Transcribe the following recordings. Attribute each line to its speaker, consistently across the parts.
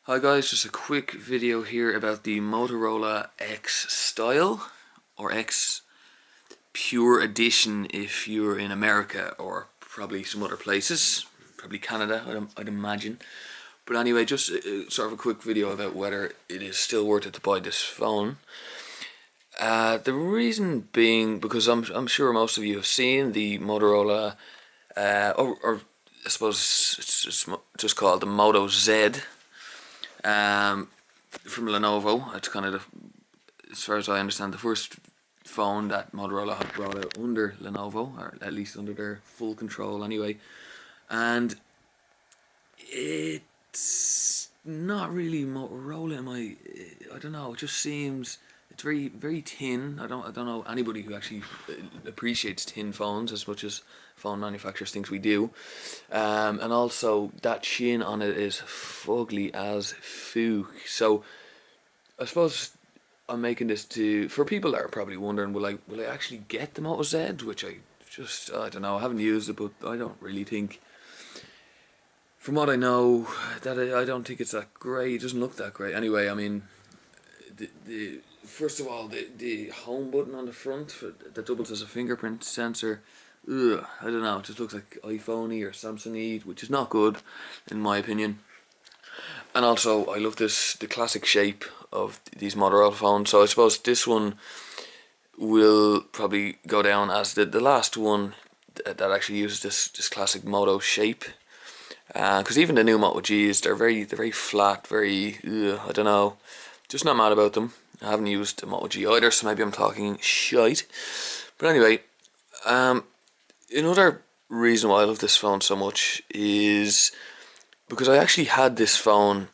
Speaker 1: Hi guys, just a quick video here about the Motorola X Style, or X Pure Edition if you're in America or probably some other places, probably Canada I'd imagine. But anyway, just sort of a quick video about whether it is still worth it to buy this phone. The reason being because I'm sure most of you have seen the Motorola, or I suppose it's just called the Moto Z. From Lenovo. It's kind of, as far as I understand, the first phone that Motorola have brought out under Lenovo, or at least under their full control anyway. And it's not really Motorola in my, I don't know, it just seems, it's very, very thin. I don't know anybody who actually appreciates thin phones as much as phone manufacturers think we do. And also that chin on it is fugly as fook. So I suppose I'm making this for people that are probably wondering, will I actually get the Moto Z? Which I don't know. I haven't used it, but I don't really think. From what I know, that I don't think it's that great. It doesn't look that great. Anyway, I mean, the first of all, the home button on the front that doubles as a fingerprint sensor. Ugh, I don't know. It just looks like iPhone-y or Samsung-y, which is not good, in my opinion. And also, I love the classic shape of these Motorola phones. So I suppose this one will probably go down as the last one that actually uses this classic Moto shape. Because even the new Moto Gs, they're very flat, very I don't know, just not mad about them. I haven't used the Moto G either, so maybe I'm talking shite. But anyway, another reason why I love this phone so much is because I actually had this phone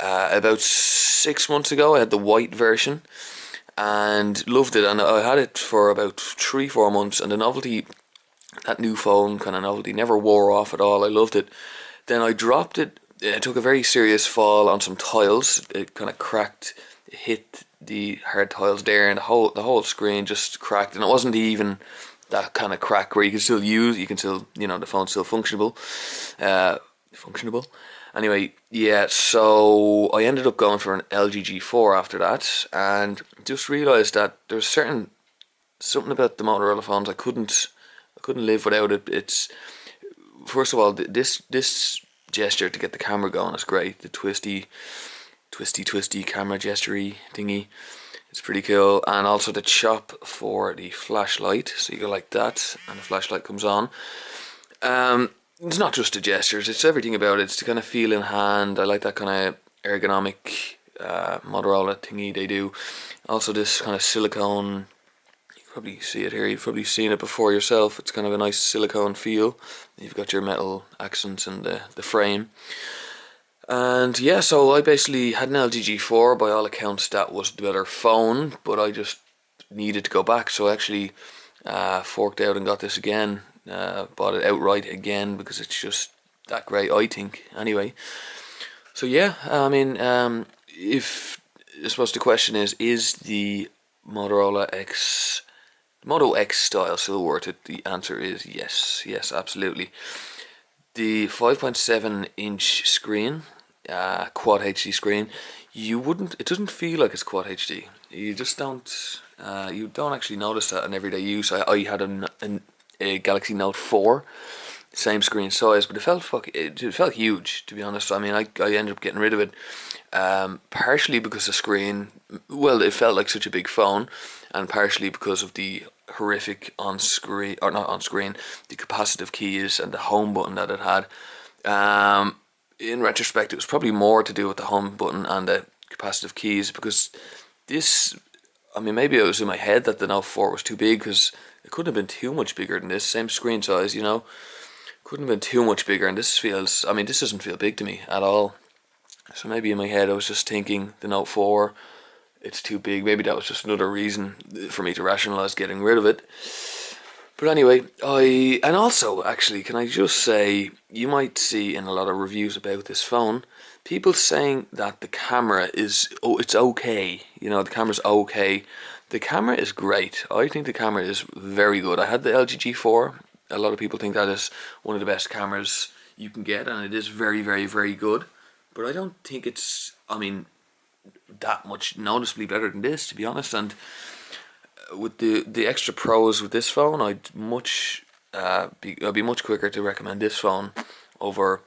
Speaker 1: about 6 months ago. I had the white version and loved it, and I had it for about 3-4 months, and the novelty, that new phone kind of novelty, never wore off at all. I loved it. Then I dropped it. I took a very serious fall on some tiles. It kind of cracked, it hit the hard tiles there, and the whole screen just cracked. And it wasn't even that kind of crack where you can still the phone's still functionable. Functionable. Anyway, yeah, so I ended up going for an LG G4 after that, and just realised that there's something about the Motorola phones I couldn't live without it. It's, first of all, this gesture to get the camera going is great. The twisty camera gestury thingy. It's pretty cool. And also the chop for the flashlight. So you go like that and the flashlight comes on. It's not just the gestures, it's everything about it. It's the kind of feel in hand. I like that kind of ergonomic Motorola thingy they do. Also this kind of silicone, you can probably see it here, you've probably seen it before yourself. It's kind of a nice silicone feel. You've got your metal accents in the frame. And yeah, so I basically had an LG G4. By all accounts that was the better phone, but I just needed to go back, so I actually forked out and got this again. Bought it outright again because it's just that great, I think. Anyway, so yeah, I mean, if I suppose the question is the Motorola Moto X Style still worth it? The answer is yes, absolutely. The 5.7-inch screen, Quad HD screen, it doesn't feel like it's Quad HD. You just you don't actually notice that in everyday use. I had a Galaxy Note 4, same screen size, but it felt huge, to be honest. I mean, I ended up getting rid of it, partially because the screen, well, it felt like such a big phone, and partially because of the horrific on-screen, or not on-screen, the capacitive keys and the home button that it had. In retrospect, it was probably more to do with the home button and the capacitive keys, because this, I mean, maybe it was in my head that the Note 4 was too big, because it couldn't have been too much bigger than this, same screen size, couldn't have been too much bigger, and this doesn't feel big to me at all. So maybe in my head I was just thinking the Note 4, it's too big. Maybe that was just another reason for me to rationalise getting rid of it. But anyway, and also, actually, can I just say, you might see in a lot of reviews about this phone, people saying that the camera it's okay. The camera's okay. The camera is great. I think the camera is very good. I had the LG G4. A lot of people think that is one of the best cameras you can get, and it is very, very, very good. but I don't think it's, I mean, that much noticeably better than this, to be honest. And with the extra pros with this phone, I'd be much quicker to recommend this phone over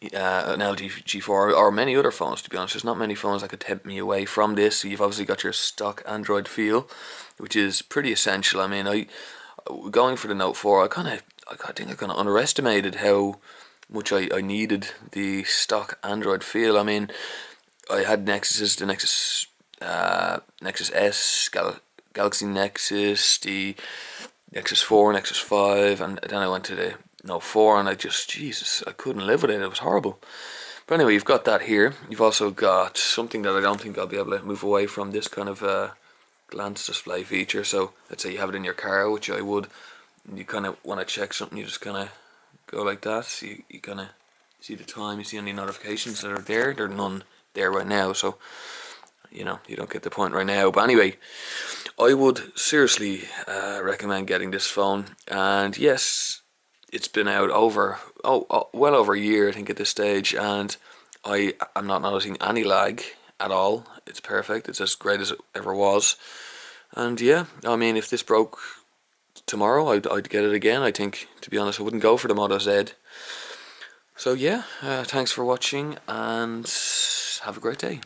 Speaker 1: an LG G4 or many other phones. To be honest, there's not many phones that could tempt me away from this. So you've obviously got your stock Android feel, which is pretty essential. I mean, going for the Note 4, I think I kind of underestimated how much I needed the stock Android feel. I mean, I had the Nexus S, Galaxy Nexus, the Nexus 4, Nexus 5, and then I went to the Note 4, and Jesus, I couldn't live with it. It was horrible. But anyway, you've got that here. You've also got something that I don't think I'll be able to move away from, this kind of glance display feature. So let's say you have it in your car, which I would, and you kind of want to check something, you just kind of go like that. So you kind of see the time, you see any notifications that are there. There are none there right now, so you don't get the point right now. But anyway, I would seriously recommend getting this phone. And yes, it's been out well over a year, I think, at this stage, and I'm not noticing any lag at all. It's perfect. It's as great as it ever was. And yeah, I mean, if this broke tomorrow, I'd get it again. I think, to be honest, I wouldn't go for the Moto Z. So yeah, thanks for watching, and have a great day.